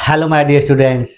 Hello my dear students,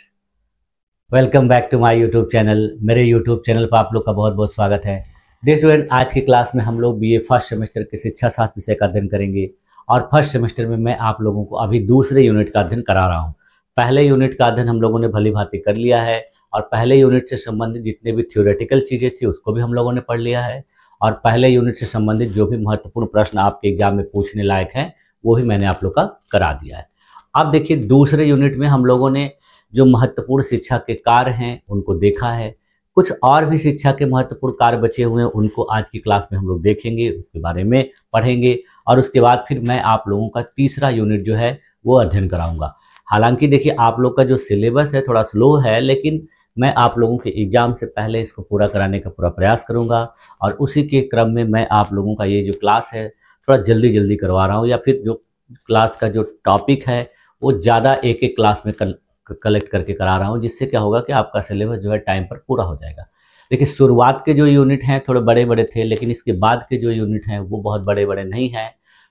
welcome back to my YouTube channel. मेरे YouTube channel पर आप लोग का बहुत बहुत स्वागत है। डियर स्टूडेंट, आज की क्लास में हम लोग बीए फर्स्ट सेमेस्टर के शिक्षा शास्त्र विषय का अध्ययन करेंगे। और फर्स्ट सेमेस्टर में मैं आप लोगों को अभी दूसरे यूनिट का अध्ययन करा रहा हूँ। पहले यूनिट का अध्ययन हम लोगों ने भली भांति कर लिया है और पहले यूनिट से संबंधित जितने भी थ्योरेटिकल चीज़ें थी उसको भी हम लोगों ने पढ़ लिया है। और पहले यूनिट से संबंधित जो भी महत्वपूर्ण प्रश्न आपके एग्जाम में पूछने लायक हैं वो भी मैंने आप लोग का करा दिया है। अब देखिए, दूसरे यूनिट में हम लोगों ने जो महत्वपूर्ण शिक्षा के कार्य हैं उनको देखा है। कुछ और भी शिक्षा के महत्वपूर्ण कार्य बचे हुए हैं, उनको आज की क्लास में हम लोग देखेंगे, उसके बारे में पढ़ेंगे। और उसके बाद फिर मैं आप लोगों का तीसरा यूनिट जो है वो अध्ययन कराऊंगा। हालांकि देखिए, आप लोग का जो सिलेबस है थोड़ा स्लो है, लेकिन मैं आप लोगों के एग्जाम से पहले इसको पूरा कराने का पूरा प्रयास करूँगा। और उसी के क्रम में मैं आप लोगों का ये जो क्लास है थोड़ा जल्दी जल्दी करवा रहा हूँ, या फिर जो क्लास का जो टॉपिक है वो ज़्यादा एक एक क्लास में कलेक्ट करके करा रहा हूँ, जिससे क्या होगा कि आपका सिलेबस जो है टाइम पर पूरा हो जाएगा। देखिए, शुरुआत के जो यूनिट हैं थोड़े बड़े बड़े थे, लेकिन इसके बाद के जो यूनिट हैं वो बहुत बड़े बड़े नहीं हैं।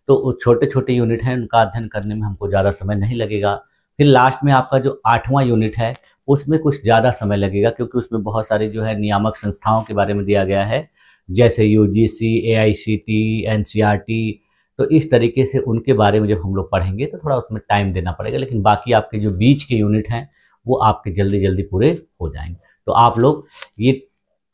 तो वो छोटे छोटे यूनिट हैं, उनका अध्ययन करने में हमको ज़्यादा समय नहीं लगेगा। फिर लास्ट में आपका जो 8वां यूनिट है उसमें कुछ ज़्यादा समय लगेगा, क्योंकि उसमें बहुत सारी जो है नियामक संस्थाओं के बारे में दिया गया है, जैसे UGC, AICT, NCERT। तो इस तरीके से उनके बारे में जब हम लोग पढ़ेंगे तो थोड़ा उसमें टाइम देना पड़ेगा, लेकिन बाकी आपके जो बीच के यूनिट हैं वो आपके जल्दी जल्दी पूरे हो जाएंगे। तो आप लोग ये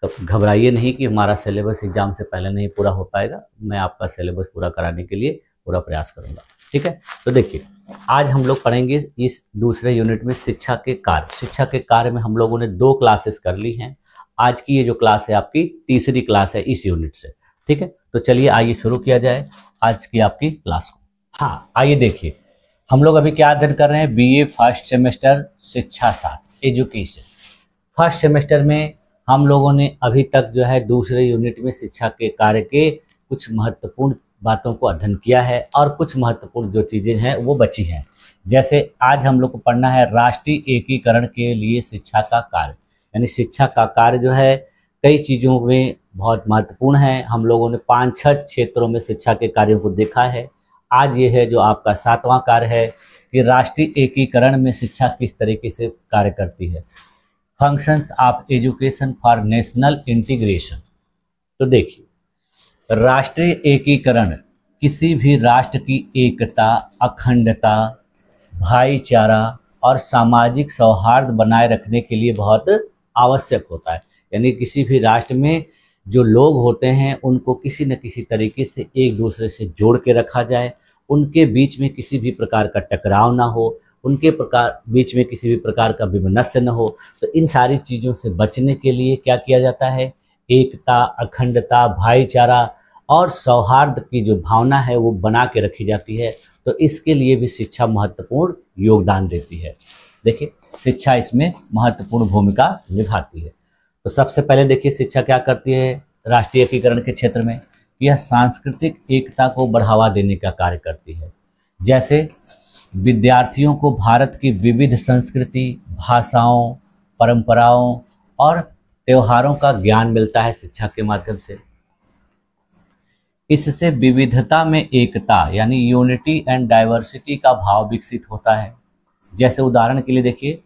घबराइए नहीं कि हमारा सिलेबस एग्जाम से पहले नहीं पूरा हो पाएगा। मैं आपका सिलेबस पूरा कराने के लिए पूरा प्रयास करूँगा, ठीक है। तो देखिए, आज हम लोग पढ़ेंगे इस दूसरे यूनिट में शिक्षा के कार्य। शिक्षा के कार्य में हम लोगों ने 2 क्लासेस कर ली हैं। आज की ये जो क्लास है आपकी तीसरी क्लास है इस यूनिट से, ठीक है। तो चलिए आइए शुरू किया जाए आज की आपकी क्लास को। हाँ, आइए देखिए, हम लोग अभी क्या अध्ययन कर रहे हैं, बीए फर्स्ट सेमेस्टर शिक्षा शास्त्र एजुकेशन। फर्स्ट सेमेस्टर में हम लोगों ने अभी तक जो है दूसरे यूनिट में शिक्षा के कार्य के कुछ महत्वपूर्ण बातों को अध्ययन किया है, और कुछ महत्वपूर्ण जो चीज़ें हैं वो बची हैं। जैसे आज हम लोग को पढ़ना है राष्ट्रीय एकीकरण के लिए शिक्षा का कार्य। यानी शिक्षा का कार्य जो है कई चीज़ों में बहुत महत्वपूर्ण है। हम लोगों ने 5-6 क्षेत्रों में शिक्षा के कार्यों को देखा है। आज ये है जो आपका 7वां कार्य है कि राष्ट्रीय एकीकरण में शिक्षा किस तरीके से कार्य करती है, functions of education for national integration. तो देखिए, राष्ट्रीय एकीकरण किसी भी राष्ट्र की एकता, अखंडता, भाईचारा और सामाजिक सौहार्द बनाए रखने के लिए बहुत आवश्यक होता है। यानी किसी भी राष्ट्र में जो लोग होते हैं उनको किसी न किसी तरीके से एक दूसरे से जोड़ के रखा जाए, उनके बीच में किसी भी प्रकार का टकराव ना हो, उनके बीच में किसी भी प्रकार का विमनस्य न हो। तो इन सारी चीज़ों से बचने के लिए क्या किया जाता है, एकता, अखंडता, भाईचारा और सौहार्द की जो भावना है वो बना के रखी जाती है। तो इसके लिए भी शिक्षा महत्वपूर्ण योगदान देती है। देखिए, शिक्षा इसमें महत्वपूर्ण भूमिका निभाती है। तो सबसे पहले देखिए, शिक्षा क्या करती है राष्ट्रीय एकीकरण के क्षेत्र में, यह सांस्कृतिक एकता को बढ़ावा देने का कार्य करती है। जैसे विद्यार्थियों को भारत की विविध संस्कृति, भाषाओं, परंपराओं और त्योहारों का ज्ञान मिलता है शिक्षा के माध्यम से। इससे विविधता में एकता यानी यूनिटी एंड डाइवर्सिटी का भाव विकसित होता है। जैसे उदाहरण के लिए देखिए,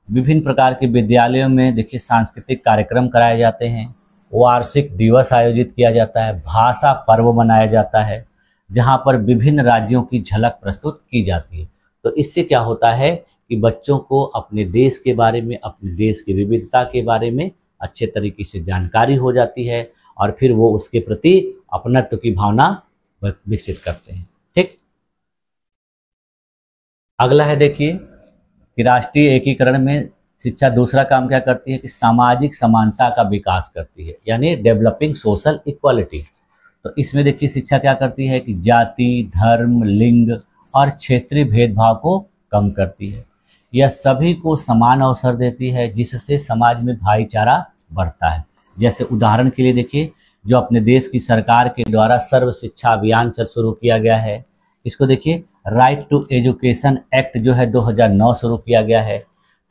विभिन्न प्रकार के विद्यालयों में देखिए सांस्कृतिक कार्यक्रम कराए जाते हैं, वार्षिक दिवस आयोजित किया जाता है, भाषा पर्व मनाया जाता है, जहां पर विभिन्न राज्यों की झलक प्रस्तुत की जाती है। तो इससे क्या होता है कि बच्चों को अपने देश के बारे में, अपने देश की विविधता के बारे में अच्छे तरीके से जानकारी हो जाती है, और फिर वो उसके प्रति अपनत्व की भावना विकसित करते हैं, ठीक। अगला है देखिए कि राष्ट्रीय एकीकरण में शिक्षा दूसरा काम क्या करती है कि सामाजिक समानता का विकास करती है, यानी डेवलपिंग सोशल इक्वालिटी। तो इसमें देखिए शिक्षा क्या करती है कि जाति, धर्म, लिंग और क्षेत्रीय भेदभाव को कम करती है। यह सभी को समान अवसर देती है, जिससे समाज में भाईचारा बढ़ता है। जैसे उदाहरण के लिए देखिए, जो अपने देश की सरकार के द्वारा सर्व शिक्षा अभियान शुरू किया गया है, इसको देखिए राइट टू एजुकेशन एक्ट जो है 2009 शुरू किया गया है।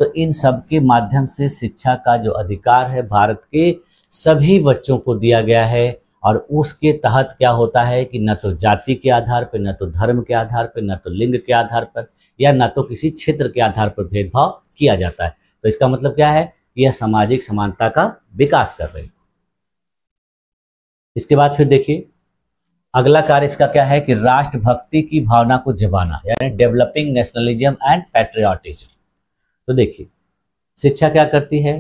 तो इन सब के माध्यम से शिक्षा का जो अधिकार है भारत के सभी बच्चों को दिया गया है, और उसके तहत क्या होता है कि न तो जाति के आधार पर, न तो धर्म के आधार पर, न तो लिंग के आधार पर, या न तो किसी क्षेत्र के आधार पर भेदभाव किया जाता है। तो इसका मतलब क्या है कि यह सामाजिक समानता का विकास कर रही है। इसके बाद फिर देखिए अगला कार्य इसका क्या है कि राष्ट्रभक्ति की भावना को जगाना, यानी डेवलपिंग नेशनलिज्म एंड पैट्रियोटिज्म। तो देखिए शिक्षा क्या करती है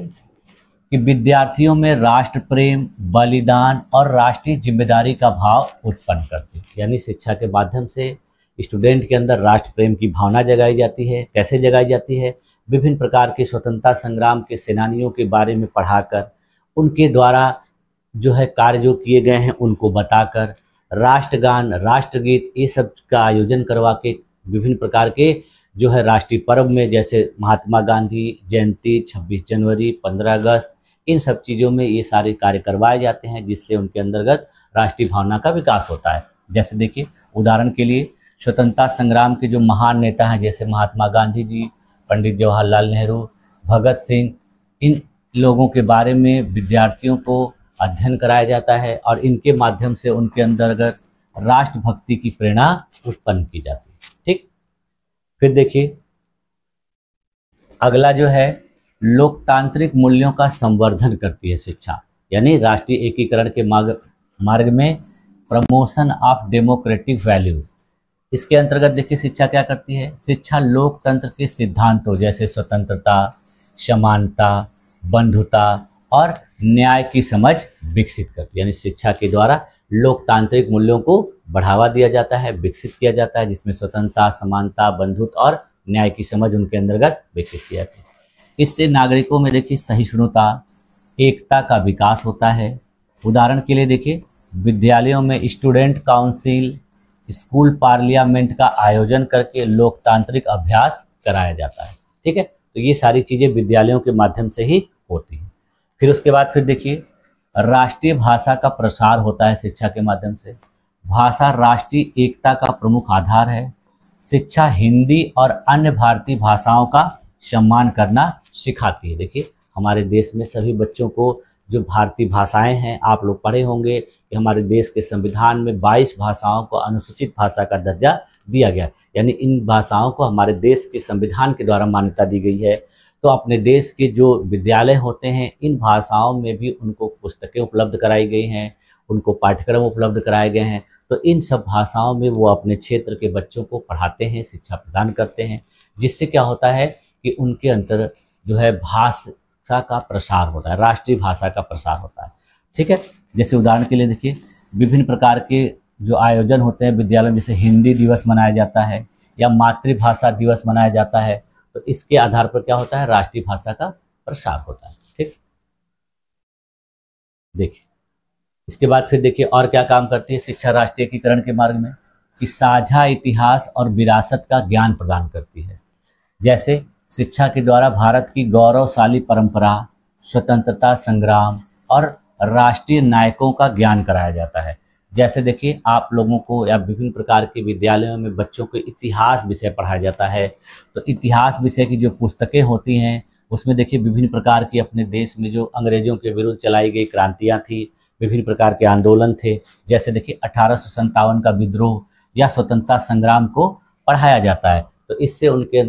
कि विद्यार्थियों में राष्ट्र प्रेम, बलिदान और राष्ट्रीय जिम्मेदारी का भाव उत्पन्न करती है। यानी शिक्षा के माध्यम से स्टूडेंट के अंदर राष्ट्र प्रेम की भावना जगाई जाती है। कैसे जगाई जाती है? विभिन्न प्रकार के स्वतंत्रता संग्राम के सेनानियों के बारे में पढ़ाकर, उनके द्वारा जो है कार्य जो किए गए हैं उनको बताकर, राष्ट्रगान, राष्ट्रगीत ये सब का आयोजन करवा के विभिन्न प्रकार के जो है राष्ट्रीय पर्व में, जैसे महात्मा गांधी जयंती, 26 जनवरी, 15 अगस्त, इन सब चीज़ों में ये सारे कार्य करवाए जाते हैं, जिससे उनके अंतर्गत राष्ट्रीय भावना का विकास होता है। जैसे देखिए उदाहरण के लिए स्वतंत्रता संग्राम के जो महान नेता हैं जैसे महात्मा गांधी जी, पंडित जवाहरलाल नेहरू, भगत सिंह, इन लोगों के बारे में विद्यार्थियों को अध्ययन कराया जाता है और इनके माध्यम से उनके अंतर्गत राष्ट्रभक्ति की प्रेरणा उत्पन्न की जाती है। ठीक, फिर देखिए अगला जो है लोकतांत्रिक मूल्यों का संवर्धन करती है शिक्षा, यानी राष्ट्रीय एकीकरण के मार्ग में प्रमोशन ऑफ डेमोक्रेटिक वैल्यूज। इसके अंतर्गत देखिए शिक्षा क्या करती है? शिक्षा लोकतंत्र के सिद्धांतों जैसे स्वतंत्रता, समानता, बंधुता और न्याय की समझ विकसित करती है। यानी शिक्षा के द्वारा लोकतांत्रिक मूल्यों को बढ़ावा दिया जाता है, विकसित किया जाता है, जिसमें स्वतंत्रता, समानता, बंधुत्व और न्याय की समझ उनके अंतर्गत विकसित की जाती है। इससे नागरिकों में देखिए सहिष्णुता, एकता का विकास होता है। उदाहरण के लिए देखिए विद्यालयों में स्टूडेंट काउंसिल, स्कूल पार्लियामेंट का आयोजन करके लोकतांत्रिक अभ्यास कराया जाता है। ठीक है, तो ये सारी चीज़ें विद्यालयों के माध्यम से ही होती हैं। फिर उसके बाद फिर देखिए राष्ट्रीय भाषा का प्रसार होता है शिक्षा के माध्यम से। भाषा राष्ट्रीय एकता का प्रमुख आधार है। शिक्षा हिंदी और अन्य भारतीय भाषाओं का सम्मान करना सिखाती है। देखिए हमारे देश में सभी बच्चों को जो भारतीय भाषाएं हैं, आप लोग पढ़े होंगे कि हमारे देश के संविधान में 22 भाषाओं को अनुसूचित भाषा का दर्जा दिया गया, यानी इन भाषाओं को हमारे देश के संविधान के द्वारा मान्यता दी गई है। तो अपने देश के जो विद्यालय होते हैं इन भाषाओं में भी उनको पुस्तकें उपलब्ध कराई गई हैं, उनको पाठ्यक्रम उपलब्ध कराए गए हैं। तो इन सब भाषाओं में वो अपने क्षेत्र के बच्चों को पढ़ाते हैं, शिक्षा प्रदान करते हैं, जिससे क्या होता है कि उनके अंतर जो है भाषा का प्रसार होता है, राष्ट्रीय भाषा का प्रसार होता है। ठीक है, जैसे उदाहरण के लिए देखिए विभिन्न प्रकार के जो आयोजन होते हैं विद्यालय में, जैसे हिंदी दिवस मनाया जाता है या मातृभाषा दिवस मनाया जाता है, तो इसके आधार पर क्या होता है? राष्ट्रीय भाषा का प्रसार होता है। ठीक, देखिए इसके बाद फिर देखिए और क्या काम करती है शिक्षा राष्ट्रीय एकीकरण के मार्ग में, कि साझा इतिहास और विरासत का ज्ञान प्रदान करती है। जैसे शिक्षा के द्वारा भारत की गौरवशाली परंपरा, स्वतंत्रता संग्राम और राष्ट्रीय नायकों का ज्ञान कराया जाता है। जैसे देखिए आप लोगों को या विभिन्न प्रकार के विद्यालयों में बच्चों को इतिहास विषय पढ़ाया जाता है। तो इतिहास विषय की जो पुस्तकें होती हैं उसमें देखिए विभिन्न प्रकार की अपने देश में जो अंग्रेजों के विरुद्ध चलाई गई क्रांतियाँ थी, विभिन्न प्रकार के आंदोलन थे, जैसे देखिए 1857 का विद्रोह या स्वतंत्रता संग्राम को पढ़ाया जाता है। तो इससे उनके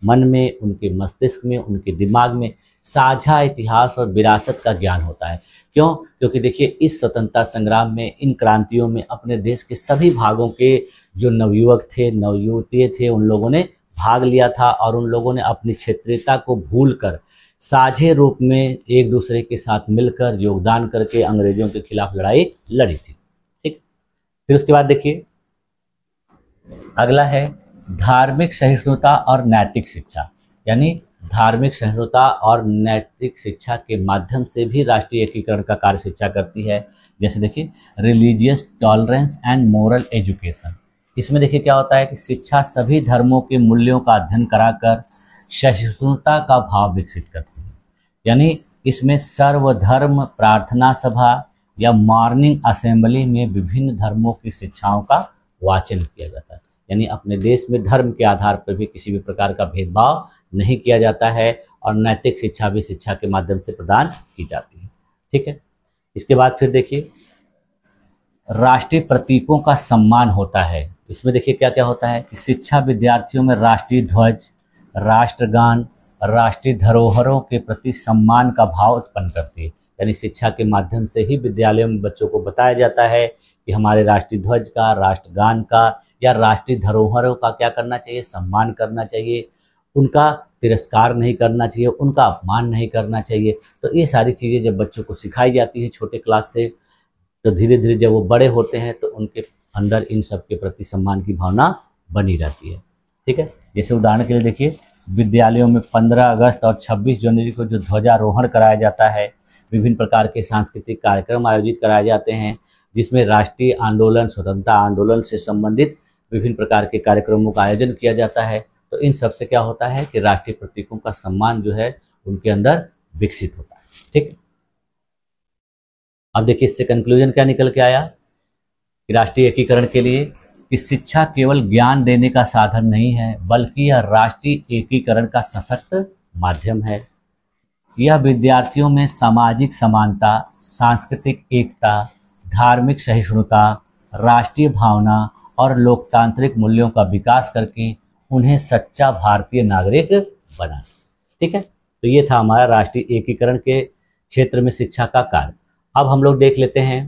मन में, उनके मस्तिष्क में, उनके दिमाग में साझा इतिहास और विरासत का ज्ञान होता है। क्यों? क्योंकि देखिए इस स्वतंत्रता संग्राम में, इन क्रांतियों में अपने देश के सभी भागों के जो नवयुवक थे, नवयुवतियाँ थे, उन लोगों ने भाग लिया था और उन लोगों ने अपनी क्षेत्रीयता को भूलकर साझे रूप में एक दूसरे के साथ मिलकर योगदान करके अंग्रेजों के खिलाफ लड़ाई लड़ी थी। ठीक, फिर उसके बाद देखिए अगला है धार्मिक सहिष्णुता और नैतिक शिक्षा, यानी धार्मिक सहिष्णुता और नैतिक शिक्षा के माध्यम से भी राष्ट्रीय एकीकरण का कार्य शिक्षा करती है। जैसे देखिए religious tolerance and moral education. इसमें देखिए क्या होता है कि शिक्षा सभी धर्मों के मूल्यों का अध्ययन कराकर सहिष्णुता का भाव विकसित करती है। यानी इसमें सर्वधर्म प्रार्थना सभा या मॉर्निंग असेंबली में विभिन्न धर्मों की शिक्षाओं का वाचन किया जाता है। यानी अपने देश में धर्म के आधार पर भी किसी भी प्रकार का भेदभाव नहीं किया जाता है और नैतिक शिक्षा भी शिक्षा के माध्यम से प्रदान की जाती है। ठीक है, इसके बाद फिर देखिए राष्ट्रीय प्रतीकों का सम्मान होता है। इसमें देखिए क्या क्या होता है कि शिक्षा विद्यार्थियों में राष्ट्रीय ध्वज, राष्ट्रगान, राष्ट्रीय धरोहरों के प्रति सम्मान का भाव उत्पन्न करती है। यानी शिक्षा के माध्यम से ही विद्यालयों में बच्चों को बताया जाता है कि हमारे राष्ट्रीय ध्वज का, राष्ट्रगान का या राष्ट्रीय धरोहरों का क्या करना चाहिए, सम्मान करना चाहिए, उनका तिरस्कार नहीं करना चाहिए, उनका अपमान नहीं करना चाहिए। तो ये सारी चीज़ें जब बच्चों को सिखाई जाती है छोटे क्लास से, तो धीरे धीरे जब वो बड़े होते हैं तो उनके अंदर इन सब के प्रति सम्मान की भावना बनी रहती है। ठीक है, जैसे उदाहरण के लिए देखिए, विद्यालयों में 15 अगस्त और 26 जनवरी को जो ध्वजारोहण कराया जाता है, विभिन्न प्रकार के सांस्कृतिक कार्यक्रम आयोजित कराए जाते हैं, जिसमें राष्ट्रीय आंदोलन, स्वतंत्रता आंदोलन से संबंधित विभिन्न प्रकार के कार्यक्रमों का आयोजन किया जाता है। तो इन सब से क्या होता है कि राष्ट्रीय प्रतीकों का सम्मान जो है उनके अंदर विकसित होता है। ठीक, अब देखिए इससे कंक्लूजन क्या निकल के आया कि राष्ट्रीय एकीकरण के लिए कि शिक्षा केवल ज्ञान देने का साधन नहीं है, बल्कि यह राष्ट्रीय एकीकरण का सशक्त माध्यम है। यह विद्यार्थियों में सामाजिक समानता, सांस्कृतिक एकता, धार्मिक सहिष्णुता, राष्ट्रीय भावना और लोकतांत्रिक मूल्यों का विकास करके उन्हें सच्चा भारतीय नागरिक बनाना। ठीक है, तो ये था हमारा राष्ट्रीय एकीकरण के क्षेत्र में शिक्षा का कार्य। अब हम लोग देख लेते हैं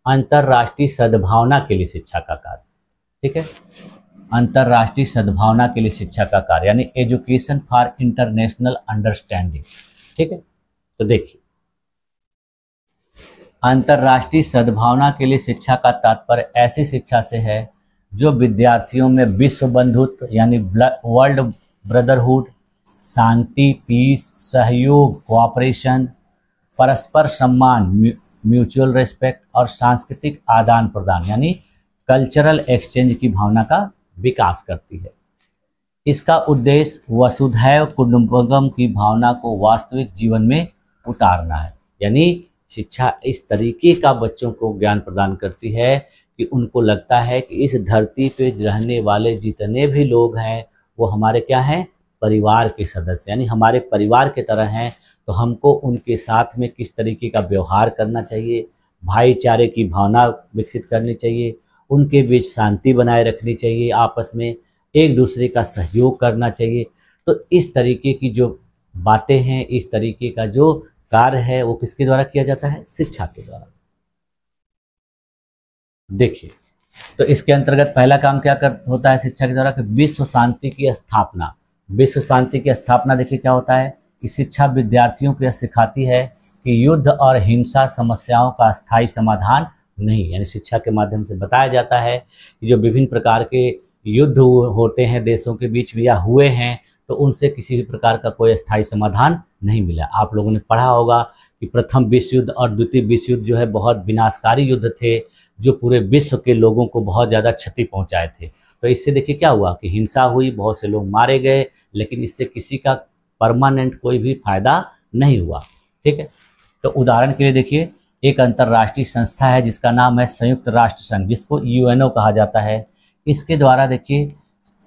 अंतर्राष्ट्रीय सद्भावना के लिए शिक्षा का कार्य। ठीक है, अंतर्राष्ट्रीय सद्भावना के लिए शिक्षा का कार्य यानी एजुकेशन फॉर इंटरनेशनल अंडरस्टैंडिंग। ठीक है, तो देखिए अंतर्राष्ट्रीय सद्भावना के लिए शिक्षा का तात्पर्य ऐसी शिक्षा से है जो विद्यार्थियों में विश्व बंधुत्व यानी वर्ल्ड ब्रदरहुड, शांति, पीस, सहयोग, कोऑपरेशन, परस्पर सम्मान, म्यूचुअल रेस्पेक्ट और सांस्कृतिक आदान प्रदान यानी कल्चरल एक्सचेंज की भावना का विकास करती है। इसका उद्देश्य वसुधैव कुटुंबकम की भावना को वास्तविक जीवन में उतारना है। यानी शिक्षा इस तरीके का बच्चों को ज्ञान प्रदान करती है कि उनको लगता है कि इस धरती पे रहने वाले जितने भी लोग हैं वो हमारे क्या हैं, परिवार के सदस्य, यानी हमारे परिवार के तरह हैं। तो हमको उनके साथ में किस तरीके का व्यवहार करना चाहिए, भाईचारे की भावना विकसित करनी चाहिए, उनके बीच शांति बनाए रखनी चाहिए, आपस में एक दूसरे का सहयोग करना चाहिए। तो इस तरीके की जो बातें हैं, इस तरीके का जो कार्य है वो किसके द्वारा किया जाता है, शिक्षा के द्वारा। देखिए, तो इसके अंतर्गत पहला काम क्या होता है शिक्षा के द्वारा कि विश्व शांति की स्थापना। विश्व शांति की स्थापना देखिए क्या होता है कि शिक्षा विद्यार्थियों को यह सिखाती है कि युद्ध और हिंसा समस्याओं का अस्थायी समाधान नहीं। यानी शिक्षा के माध्यम से बताया जाता है कि जो विभिन्न प्रकार के युद्ध होते हैं देशों के बीच में या हुए हैं, तो उनसे किसी भी प्रकार का कोई अस्थायी समाधान नहीं मिला। आप लोगों ने पढ़ा होगा कि प्रथम विश्व युद्ध और द्वितीय विश्व युद्ध जो है बहुत विनाशकारी युद्ध थे, जो पूरे विश्व के लोगों को बहुत ज़्यादा क्षति पहुंचाए थे। तो इससे देखिए क्या हुआ कि हिंसा हुई, बहुत से लोग मारे गए, लेकिन इससे किसी का परमानेंट कोई भी फायदा नहीं हुआ। ठीक है, तो उदाहरण के लिए देखिए एक अंतर्राष्ट्रीय संस्था है जिसका नाम है संयुक्त राष्ट्र संघ, जिसको यूएनओ कहा जाता है। इसके द्वारा देखिए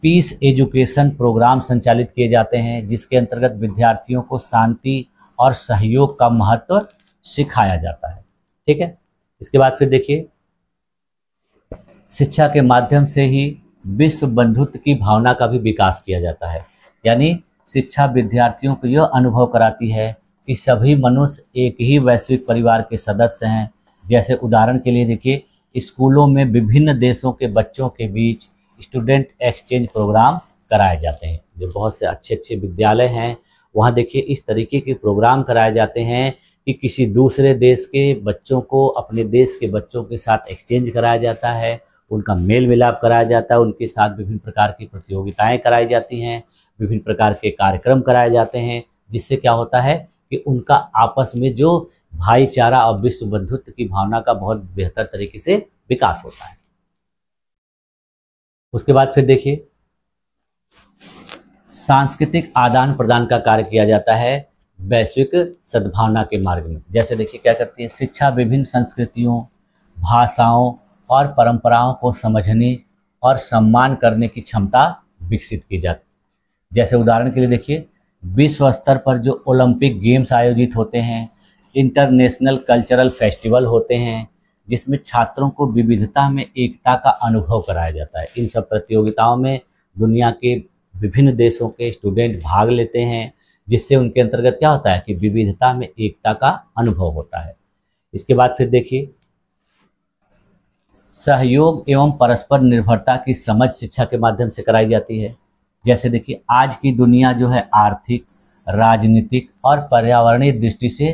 पीस एजुकेशन प्रोग्राम संचालित किए जाते हैं, जिसके अंतर्गत विद्यार्थियों को शांति और सहयोग का महत्व सिखाया जाता है। ठीक है, इसके बाद फिर देखिए शिक्षा के माध्यम से ही विश्व बंधुत्व की भावना का भी विकास किया जाता है। यानी शिक्षा विद्यार्थियों को यह अनुभव कराती है कि सभी मनुष्य एक ही वैश्विक परिवार के सदस्य हैं। जैसे उदाहरण के लिए देखिए स्कूलों में विभिन्न देशों के बच्चों के बीच स्टूडेंट एक्सचेंज प्रोग्राम कराए जाते हैं। जो बहुत से अच्छे अच्छे विद्यालय हैं वहाँ देखिए इस तरीके के प्रोग्राम कराए जाते हैं कि किसी दूसरे देश के बच्चों को अपने देश के बच्चों के साथ एक्सचेंज कराया जाता है, उनका मेल मिलाप कराया जाता है, उनके साथ विभिन्न प्रकार की प्रतियोगिताएं कराई जाती हैं, विभिन्न प्रकार के कार्यक्रम कराए जाते हैं, जिससे क्या होता है कि उनका आपस में जो भाईचारा और विश्व बंधुत्व की भावना का बहुत बेहतर तरीके से विकास होता है। उसके बाद फिर देखिए सांस्कृतिक आदान प्रदान का कार्य किया जाता है वैश्विक सद्भावना के मार्ग में। जैसे देखिए क्या करती है शिक्षा विभिन्न संस्कृतियों, भाषाओं और परंपराओं को समझने और सम्मान करने की क्षमता विकसित की जाती है। जैसे उदाहरण के लिए देखिए विश्व स्तर पर जो ओलंपिक गेम्स आयोजित होते हैं, इंटरनेशनल कल्चरल फेस्टिवल होते हैं, जिसमें छात्रों को विविधता में एकता का अनुभव कराया जाता है। इन सब प्रतियोगिताओं में दुनिया के विभिन्न देशों के स्टूडेंट भाग लेते हैं, जिससे उनके अंतर्गत क्या होता है कि विविधता में एकता का अनुभव होता है। इसके बाद फिर देखिए, सहयोग एवं परस्पर निर्भरता की समझ शिक्षा के माध्यम से कराई जाती है। जैसे देखिए, आज की दुनिया जो है आर्थिक, राजनीतिक और पर्यावरणीय दृष्टि से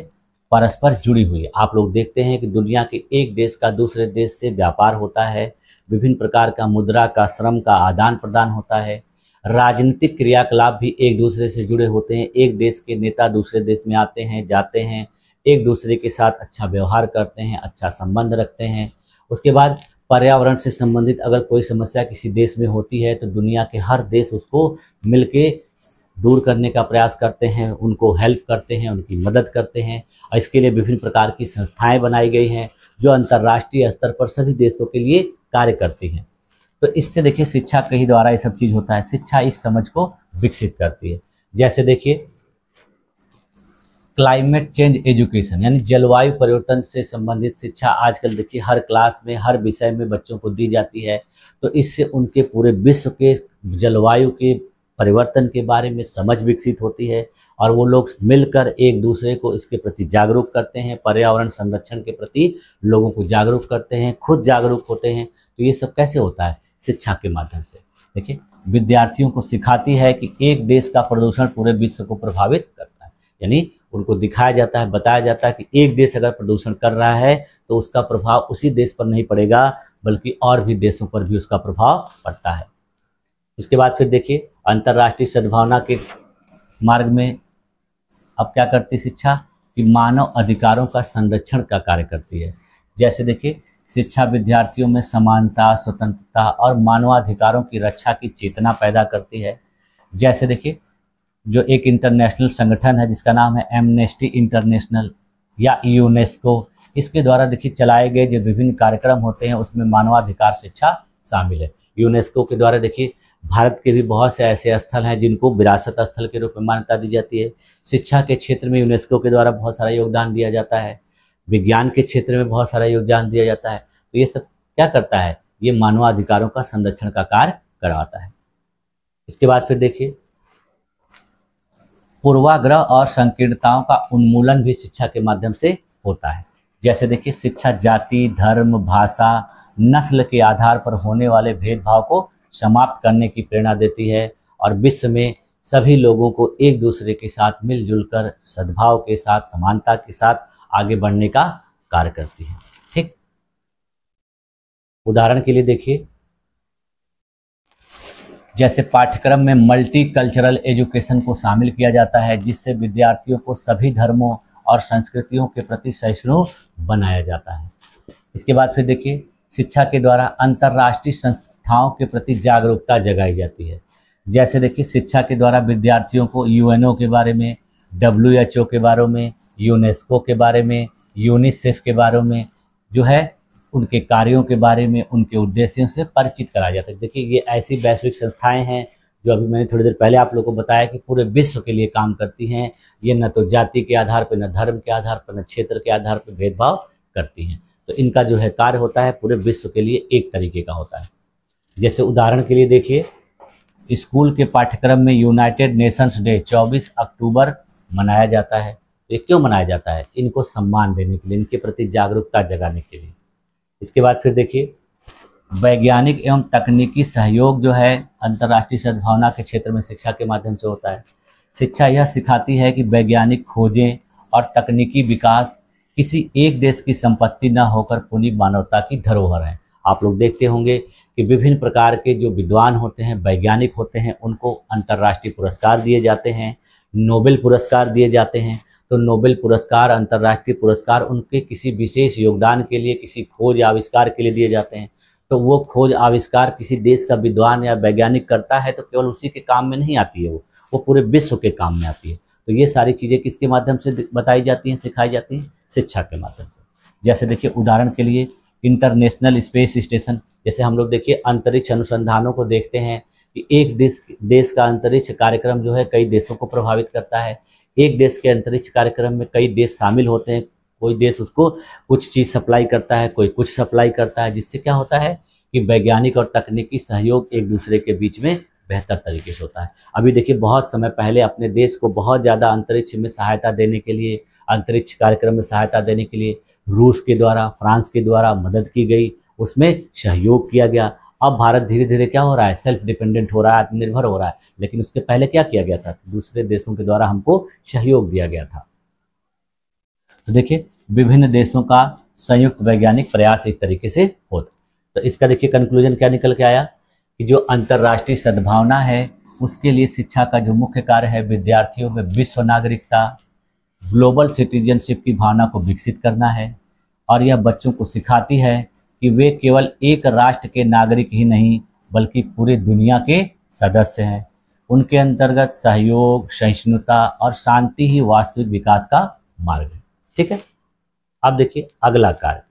परस्पर जुड़ी हुई है। आप लोग देखते हैं कि दुनिया के एक देश का दूसरे देश से व्यापार होता है, विभिन्न प्रकार का मुद्रा का, श्रम का आदान प्रदान होता है। राजनीतिक क्रियाकलाप भी एक दूसरे से जुड़े होते हैं। एक देश के नेता दूसरे देश में आते हैं, जाते हैं, एक दूसरे के साथ अच्छा व्यवहार करते हैं, अच्छा संबंध रखते हैं। उसके बाद पर्यावरण से संबंधित अगर कोई समस्या किसी देश में होती है तो दुनिया के हर देश उसको मिलके दूर करने का प्रयास करते हैं, उनको हेल्प करते हैं, उनकी मदद करते हैं। और इसके लिए विभिन्न प्रकार की संस्थाएं बनाई गई हैं जो अंतर्राष्ट्रीय स्तर पर सभी देशों के लिए कार्य करती हैं। तो इससे देखिए, शिक्षा के ही द्वारा ये सब चीज़ होता है। शिक्षा इस समझ को विकसित करती है। जैसे देखिए, क्लाइमेट चेंज एजुकेशन यानी जलवायु परिवर्तन से संबंधित शिक्षा आजकल देखिए हर क्लास में, हर विषय में बच्चों को दी जाती है। तो इससे उनके पूरे विश्व के जलवायु के परिवर्तन के बारे में समझ विकसित होती है और वो लोग मिलकर एक दूसरे को इसके प्रति जागरूक करते हैं, पर्यावरण संरक्षण के प्रति लोगों को जागरूक करते हैं, खुद जागरूक होते हैं। तो ये सब कैसे होता है? शिक्षा के माध्यम से। देखिए, विद्यार्थियों को सिखाती है कि एक देश का प्रदूषण पूरे विश्व को प्रभावित करता है। यानी उनको दिखाया जाता है, बताया जाता है कि एक देश अगर प्रदूषण कर रहा है तो उसका प्रभाव उसी देश पर नहीं पड़ेगा बल्कि और भी देशों पर भी उसका प्रभाव पड़ता है। इसके बाद फिर देखिए, अंतर्राष्ट्रीय सद्भावना के मार्ग में अब क्या करती शिक्षा कि मानव अधिकारों का संरक्षण का कार्य करती है। जैसे देखिए, शिक्षा विद्यार्थियों में समानता, स्वतंत्रता और मानवाधिकारों की रक्षा की चेतना पैदा करती है। जैसे देखिए, जो एक इंटरनेशनल संगठन है जिसका नाम है एमनेस्टी इंटरनेशनल या यूनेस्को, इसके द्वारा देखिए चलाए गए जो विभिन्न कार्यक्रम होते हैं उसमें मानवाधिकार शिक्षा शामिल है। यूनेस्को के द्वारा देखिए भारत के भी बहुत से ऐसे स्थल हैं जिनको विरासत स्थल के रूप में मान्यता दी जाती है। शिक्षा के क्षेत्र में यूनेस्को के द्वारा बहुत सारा योगदान दिया जाता है, विज्ञान के क्षेत्र में बहुत सारा योगदान दिया जाता है। तो ये सब क्या करता है? ये मानवाधिकारों का संरक्षण का कार्य करवाता है। इसके बाद फिर देखिए, पूर्वाग्रह और संकीर्णताओं का उन्मूलन भी शिक्षा के माध्यम से होता है। जैसे देखिए, शिक्षा जाति, धर्म, भाषा, नस्ल के आधार पर होने वाले भेदभाव को समाप्त करने की प्रेरणा देती है और विश्व में सभी लोगों को एक दूसरे के साथ मिलजुल कर सद्भाव के साथ, समानता के साथ आगे बढ़ने का कार्य करती है। ठीक, उदाहरण के लिए देखिए, जैसे पाठ्यक्रम में मल्टी कल्चरल एजुकेशन को शामिल किया जाता है जिससे विद्यार्थियों को सभी धर्मों और संस्कृतियों के प्रति सहिष्णु बनाया जाता है। इसके बाद फिर देखिए, शिक्षा के द्वारा अंतर्राष्ट्रीय संस्थाओं के प्रति जागरूकता जगाई जाती है। जैसे देखिए, शिक्षा के द्वारा विद्यार्थियों को यूएनओ के बारे में, WHO के बारे में, यूनेस्को के बारे में, यूनिसेफ के बारे में जो है उनके कार्यों के बारे में, उनके उद्देश्यों से परिचित कराया जाता है। देखिए, ये ऐसी वैश्विक संस्थाएं हैं जो अभी मैंने थोड़ी देर पहले आप लोगों को बताया कि पूरे विश्व के लिए काम करती हैं। ये न तो जाति के आधार पर, न धर्म के आधार पर, न क्षेत्र के आधार पर भेदभाव करती हैं। तो इनका जो है कार्य होता है पूरे विश्व के लिए एक तरीके का होता है। जैसे उदाहरण के लिए देखिए, स्कूल के पाठ्यक्रम में यूनाइटेड नेशंस डे 24 अक्टूबर मनाया जाता है। ये क्यों मनाया जाता है? इनको सम्मान देने के लिए, इनके प्रति जागरूकता जगाने के लिए। इसके बाद फिर देखिए, वैज्ञानिक एवं तकनीकी सहयोग जो है अंतर्राष्ट्रीय सद्भावना के क्षेत्र में शिक्षा के माध्यम से होता है। शिक्षा यह सिखाती है कि वैज्ञानिक खोजें और तकनीकी विकास किसी एक देश की संपत्ति न होकर पूरी मानवता की धरोहर है। आप लोग देखते होंगे कि विभिन्न प्रकार के जो विद्वान होते हैं, वैज्ञानिक होते हैं, उनको अंतर्राष्ट्रीय पुरस्कार दिए जाते हैं, नोबेल पुरस्कार दिए जाते हैं। तो नोबेल पुरस्कार, अंतर्राष्ट्रीय पुरस्कार उनके किसी विशेष योगदान के लिए, किसी खोज आविष्कार के लिए दिए जाते हैं। तो वो खोज आविष्कार किसी देश का विद्वान या वैज्ञानिक करता है तो केवल उसी के काम में नहीं आती है, वो पूरे विश्व के काम में आती है। तो ये सारी चीज़ें किसके माध्यम से बताई जाती हैं, सिखाई जाती हैं? शिक्षा के माध्यम से। जैसे देखिए, उदाहरण के लिए इंटरनेशनल स्पेस स्टेशन, जैसे हम लोग देखिए अंतरिक्ष अनुसंधानों को देखते हैं कि एक देश का अंतरिक्ष कार्यक्रम जो है कई देशों को प्रभावित करता है। एक देश के अंतरिक्ष कार्यक्रम में कई देश शामिल होते हैं, कोई देश उसको कुछ चीज़ सप्लाई करता है, कोई कुछ सप्लाई करता है, जिससे क्या होता है कि वैज्ञानिक और तकनीकी सहयोग एक दूसरे के बीच में बेहतर तरीके से होता है। अभी देखिए, बहुत समय पहले अपने देश को बहुत ज़्यादा अंतरिक्ष में सहायता देने के लिए, अंतरिक्ष कार्यक्रम में सहायता देने के लिए रूस के द्वारा, फ्रांस के द्वारा मदद की गई, उसमें सहयोग किया गया। अब भारत धीरे धीरे क्या हो रहा है, सेल्फ डिपेंडेंट हो रहा है, आत्मनिर्भर हो रहा है। लेकिन उसके पहले क्या किया गया था, दूसरे देशों के द्वारा हमको सहयोग दिया गया था। तो देखिए, विभिन्न देशों का संयुक्त वैज्ञानिक प्रयास इस तरीके से होता। तो इसका देखिए कंक्लूजन क्या निकल के आया कि जो अंतर्राष्ट्रीय सद्भावना है, उसके लिए शिक्षा का जो मुख्य कार्य है, विद्यार्थियों में विश्व नागरिकता, ग्लोबल सिटीजनशिप की भावना को विकसित करना है। और यह बच्चों को सिखाती है कि वे केवल एक राष्ट्र के नागरिक ही नहीं बल्कि पूरी दुनिया के सदस्य हैं। उनके अंतर्गत सहयोग, सहिष्णुता और शांति ही वास्तविक विकास का मार्ग है। ठीक है, अब देखिए अगला कार्य,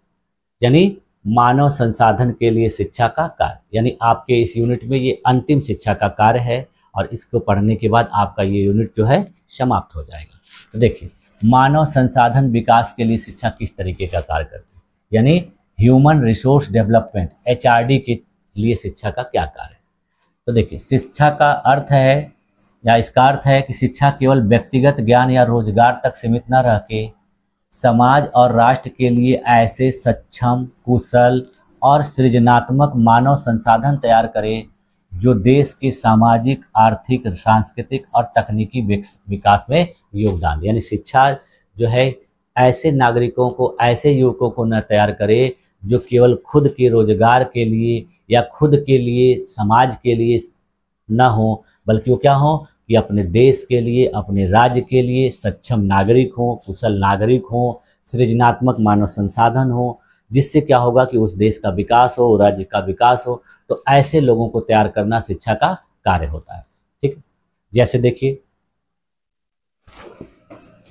यानी मानव संसाधन के लिए शिक्षा का कार्य, यानी आपके इस यूनिट में ये अंतिम शिक्षा का कार्य है और इसको पढ़ने के बाद आपका ये यूनिट जो है समाप्त हो जाएगा। तो देखिए, मानव संसाधन विकास के लिए शिक्षा किस तरीके का कार्य करती है, यानी ह्यूमन रिसोर्स डेवलपमेंट HRD के लिए शिक्षा का क्या कार्य है। तो देखिए, शिक्षा का अर्थ है या इसका अर्थ है कि शिक्षा केवल व्यक्तिगत ज्ञान या रोजगार तक सीमित न रह के समाज और राष्ट्र के लिए ऐसे सक्षम, कुशल और सृजनात्मक मानव संसाधन तैयार करे जो देश के सामाजिक, आर्थिक, सांस्कृतिक और तकनीकी विकास में योगदान। यानी शिक्षा जो है ऐसे नागरिकों को, ऐसे युवकों को न तैयार करे जो केवल खुद के रोजगार के लिए या खुद के लिए, समाज के लिए न हो, बल्कि वो क्या हो कि अपने देश के लिए, अपने राज्य के लिए सक्षम नागरिक हो, कुशल नागरिक हो, सृजनात्मक मानव संसाधन हो, जिससे क्या होगा कि उस देश का विकास हो, राज्य का विकास हो। तो ऐसे लोगों को तैयार करना शिक्षा का कार्य होता है। ठीक, जैसे देखिए,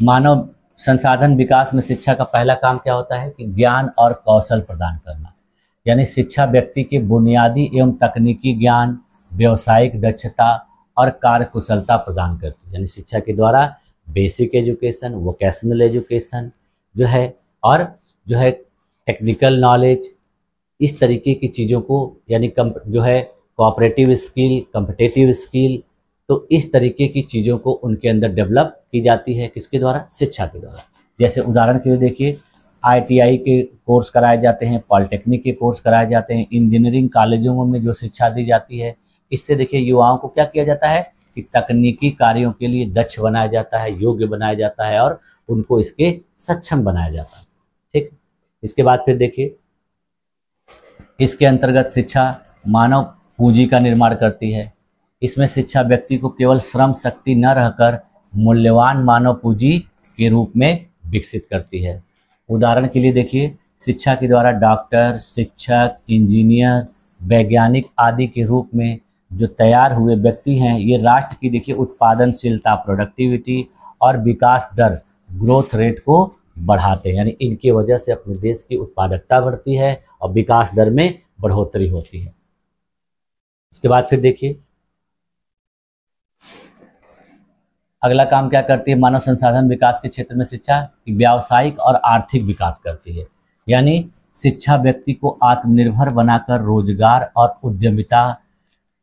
मानव संसाधन विकास में शिक्षा का पहला काम क्या होता है कि ज्ञान और कौशल प्रदान करना। यानी शिक्षा व्यक्ति के बुनियादी एवं तकनीकी ज्ञान, व्यावसायिक दक्षता और कार्य कुशलता प्रदान करती है। यानी शिक्षा के द्वारा बेसिक एजुकेशन, वोकेशनल एजुकेशन जो है और जो है टेक्निकल नॉलेज, इस तरीके की चीज़ों को, यानी जो है कोऑपरेटिव स्किल, कॉम्पिटिटिव स्किल, तो इस तरीके की चीज़ों को उनके अंदर डेवलप की जाती है। किसके द्वारा, शिक्षा के द्वारा। जैसे उदाहरण के लिए देखिए, ITI के कोर्स कराए जाते हैं, पॉलिटेक्निक के कोर्स कराए जाते हैं, इंजीनियरिंग कॉलेजों में जो शिक्षा दी जाती है, इससे देखिए युवाओं को क्या किया जाता है कि तकनीकी कार्यों के लिए दक्ष बनाया जाता है, योग्य बनाया जाता है और उनको इसके सक्षम बनाया जाता है। ठीक, इसके बाद फिर देखिए, इसके अंतर्गत शिक्षा मानव पूंजी का निर्माण करती है। इसमें शिक्षा व्यक्ति को केवल श्रम शक्ति न रहकर मूल्यवान मानव पूंजी के रूप में विकसित करती है। उदाहरण के लिए देखिए, शिक्षा के द्वारा डॉक्टर, शिक्षक, इंजीनियर, वैज्ञानिक आदि के रूप में जो तैयार हुए व्यक्ति हैं, ये राष्ट्र की देखिए उत्पादनशीलता, प्रोडक्टिविटी और विकास दर, ग्रोथ रेट को बढ़ाते हैं। यानी इनकी वजह से अपने देश की उत्पादकता बढ़ती है और विकास दर में बढ़ोतरी होती है। इसके बाद फिर देखिए, अगला काम क्या करती है मानव संसाधन विकास के क्षेत्र में शिक्षा, व्यावसायिक और आर्थिक विकास करती है। यानी शिक्षा व्यक्ति को आत्मनिर्भर बनाकर रोजगार और उद्यमिता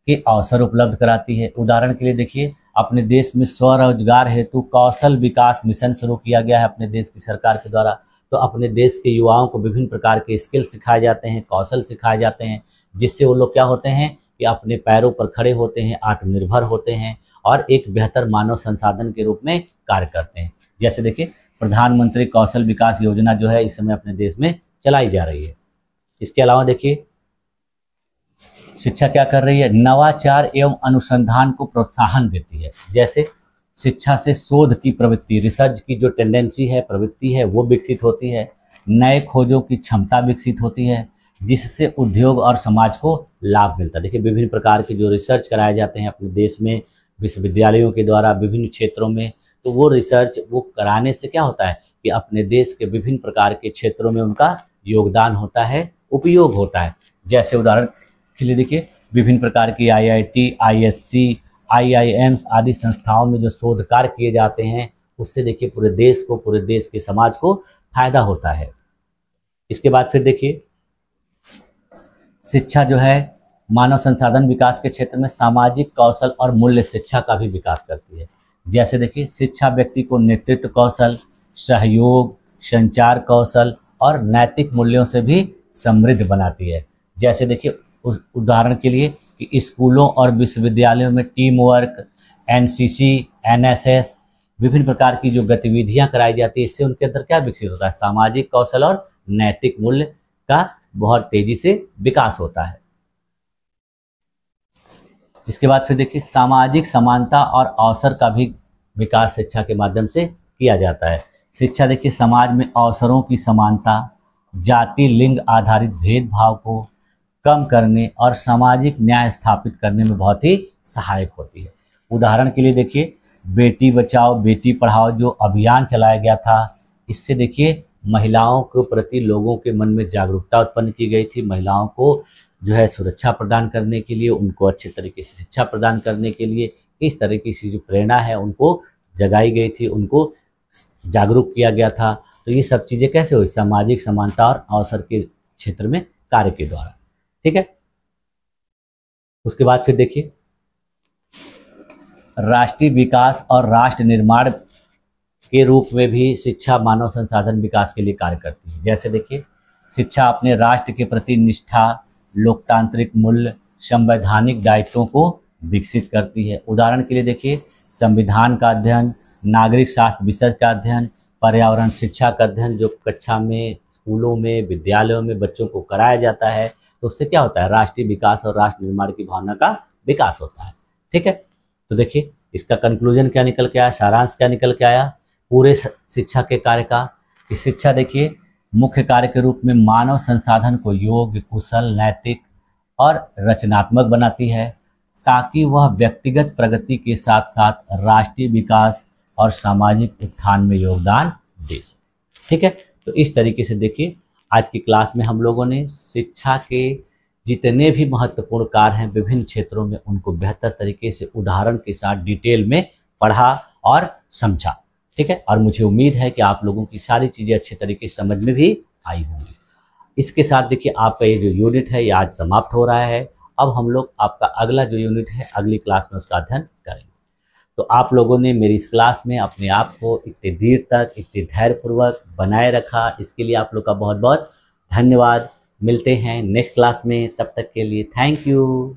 के अवसर उपलब्ध कराती है। उदाहरण के लिए देखिए, अपने देश में स्वरोजगार हेतु कौशल विकास मिशन शुरू किया गया है अपने देश की सरकार के द्वारा। तो अपने देश के युवाओं को विभिन्न प्रकार के स्किल सिखाए जाते हैं, कौशल सिखाए जाते हैं, जिससे वो लोग क्या होते हैं कि अपने पैरों पर खड़े होते हैं, आत्मनिर्भर होते हैं और एक बेहतर मानव संसाधन के रूप में कार्य करते हैं। जैसे देखिए, प्रधानमंत्री कौशल विकास योजना जो है इस समय अपने देश में चलाई जा रही है। इसके अलावा देखिए, शिक्षा क्या कर रही है, नवाचार एवं अनुसंधान को प्रोत्साहन देती है। जैसे शिक्षा से शोध की प्रवृत्ति, रिसर्च की जो टेंडेंसी है, प्रवृत्ति है, वो विकसित होती है। नए खोजों की क्षमता विकसित होती है, जिससे उद्योग और समाज को लाभ मिलता है। देखिए, विभिन्न प्रकार के जो रिसर्च कराए जाते हैं अपने देश में विश्वविद्यालयों के द्वारा विभिन्न क्षेत्रों में, तो वो रिसर्च वो कराने से क्या होता है कि अपने देश के विभिन्न प्रकार के क्षेत्रों में उनका योगदान होता है, उपयोग होता है। जैसे उदाहरण के लिए देखिए, विभिन्न प्रकार की IIT, ISC, IIMs आदि संस्थाओं में जो शोध कार्य किए जाते हैं, उससे देखिए पूरे देश को, पूरे देश के समाज को फायदा होता है। इसके बाद फिर देखिए, शिक्षा जो है मानव संसाधन विकास के क्षेत्र में सामाजिक कौशल और मूल्य शिक्षा का भी विकास करती है। जैसे देखिए, शिक्षा व्यक्ति को नेतृत्व कौशल, सहयोग, संचार कौशल और नैतिक मूल्यों से भी समृद्ध बनाती है। जैसे देखिए, उदाहरण के लिए कि स्कूलों और विश्वविद्यालयों में टीम वर्क, एनसीसी, एनएसएस, विभिन्न प्रकार की जो गतिविधियां कराई जाती है, इससे उनके अंदर क्या विकसित होता है, सामाजिक कौशल और नैतिक मूल्य का बहुत तेजी से विकास होता है। इसके बाद फिर देखिए, सामाजिक समानता और अवसर का भी विकास शिक्षा के माध्यम से किया जाता है। शिक्षा देखिए समाज में अवसरों की समानता, जाति लिंग आधारित भेदभाव को कम करने और सामाजिक न्याय स्थापित करने में बहुत ही सहायक होती है। उदाहरण के लिए देखिए, बेटी बचाओ बेटी पढ़ाओ जो अभियान चलाया गया था, इससे देखिए महिलाओं के प्रति लोगों के मन में जागरूकता उत्पन्न की गई थी। महिलाओं को जो है सुरक्षा प्रदान करने के लिए, उनको अच्छे तरीके से शिक्षा प्रदान करने के लिए इस तरीके की जो प्रेरणा है उनको जगाई गई थी, उनको जागरूक किया गया था। तो ये सब चीज़ें कैसे हुई, सामाजिक समानता और अवसर के क्षेत्र में कार्य के द्वारा। ठीक है, उसके बाद फिर देखिए, राष्ट्रीय विकास और राष्ट्र निर्माण के रूप में भी शिक्षा मानव संसाधन विकास के लिए कार्य करती है। जैसे देखिए, शिक्षा अपने राष्ट्र के प्रति निष्ठा, लोकतांत्रिक मूल्य, संवैधानिक दायित्वों को विकसित करती है। उदाहरण के लिए देखिए, संविधान का अध्ययन, नागरिक शास्त्र विषय का अध्ययन, पर्यावरण शिक्षा का अध्ययन जो कक्षा में, स्कूलों में, विद्यालयों में बच्चों को कराया जाता है, तो उससे क्या होता है, राष्ट्रीय विकास और राष्ट्र निर्माण की भावना का विकास होता है। ठीक है, तो देखिए इसका कंक्लूजन क्या निकल के आया, सारांश क्या निकल के आया पूरे शिक्षा के कार्य का, कि शिक्षा देखिए मुख्य कार्य के रूप में मानव संसाधन को योग्य, कुशल, नैतिक और रचनात्मक बनाती है, ताकि वह व्यक्तिगत प्रगति के साथ साथ राष्ट्रीय विकास और सामाजिक उत्थान में योगदान दे सके। ठीक है, तो इस तरीके से देखिए आज की क्लास में हम लोगों ने शिक्षा के जितने भी महत्वपूर्ण कार्य हैं विभिन्न क्षेत्रों में, उनको बेहतर तरीके से उदाहरण के साथ डिटेल में पढ़ा और समझा। ठीक है, और मुझे उम्मीद है कि आप लोगों की सारी चीज़ें अच्छे तरीके से समझ में भी आई होंगी। इसके साथ देखिए आपका ये जो यूनिट है ये आज समाप्त हो रहा है। अब हम लोग आपका अगला जो यूनिट है अगली क्लास में उसका अध्ययन करेंगे। तो आप लोगों ने मेरी इस क्लास में अपने आप को इतने देर तक इतने धैर्यपूर्वक बनाए रखा, इसके लिए आप लोग का बहुत बहुत धन्यवाद। मिलते हैं नेक्स्ट क्लास में, तब तक के लिए थैंक यू।